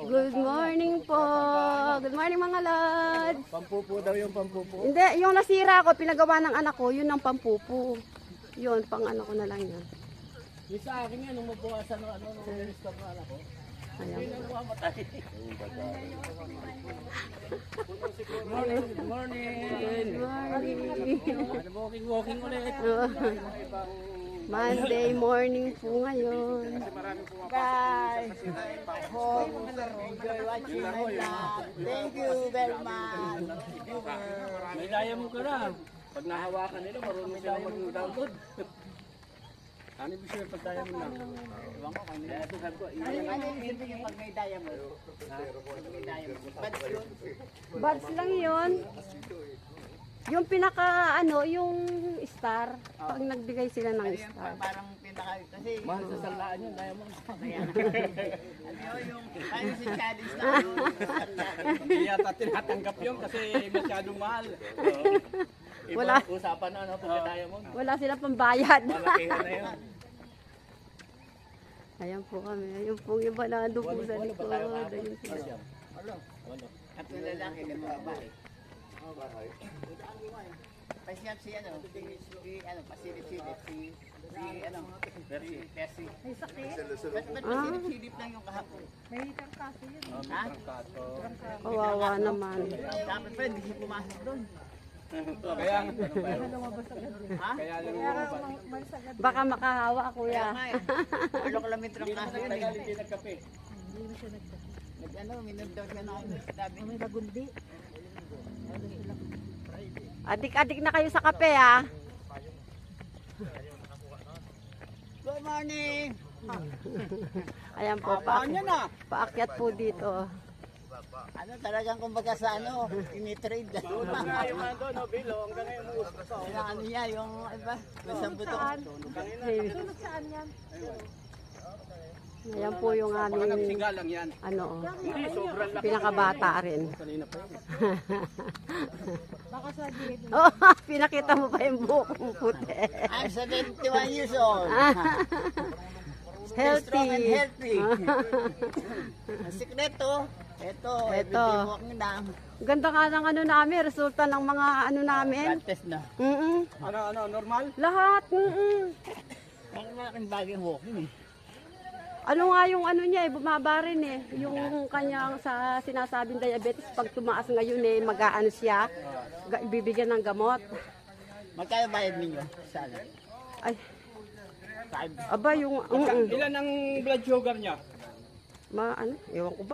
Good morning po. Good morning mga lads. Pampupo daw yung pampupo. Hindi, yung nasira ko, pinagawa ng anak ko, yun ang pampupo. Yun, pang ano ko na lang yun. Yung sa akin yan, nung mabukasan ng nung minister na anak ko. Ayan. Hindi na mamatay. Good morning. Good morning. Good morning. Walking ulit. Monday morning po ngayon. Guys, hope enjoy watching my vlog. Thank you very much. May daya mo ka na. Pag nahawakan nila, marunong sila mag-download. Ano ibig sabihin pag daya mo na? Ewan ko, kami na ito ko. Ano yung ibig yung pag may diamond? Pag may diamond. Ba't yun? Buds lang yun. Yung pinaka ano, yung star. Pag nagbigay sila ng Ano yung star. parang pinaka... Kasi Mahal sa salaan yun, daya mo. kaya na. Ano yung... Tayo si challenge na. Hindi yata tinatanggap yun kasi masyadong mahal. Iba Wala. usapan na ano, pagkadaya mo. Wala silang pambayad. Malakihan na yun. Ayan po kami. Ayun po yung balado po sa likod. Ayun sila. At yung lalaki na mga babae. Pasyap si ano, ano, pasilip-silip, si ano, Percy. Ba't pasilip-silip lang yung kahapon? Ha? Kawawa naman. Dapat pa, hindi siya pumasok doon. Kaya Ha? kaya lang Baka makahawa, Kaya kuya. nga eh. Ulo ko lang may trangkaso yun tagal eh. hindi nagkape. Ano, minod daw siya na ako. Sabi, may bagundi. Adik-adik na kayo sa kape, ha? Good morning! Ayan po, Paano na? paakyat po dito. Ano talagang kumbaga sa ano, tinitrade. Yung ano doon, Bilo, hanggang ngayon mo gusto sa Yung ano niya, yung iba, may buto. Ayan po yung aming, Siga lang yan. ano, Hindi, sobrang laki. pinakabata rin. Kanina pa yun. Oh, pinakita mo pa yung buhok mong puti. I'm 71 years old. Strong and Healthy. healthy. Ang sikreto, ito, everyday walking lang. Ganda nga ng ano namin, resulta ng mga ano namin. Blood test na. Ano, normal? Lahat. Ang malaking bagay walking eh. Ano nga yung ano niya, bumaba rin eh. Yung kanyang sa sinasabing diabetes, pag tumaas ngayon eh, mag-aano siya, bibigyan ng gamot. Magkano bayad ninyo? Sana? Ay, 5. aba yung, Ilan ang blood sugar niya? ano, ewan ko ba,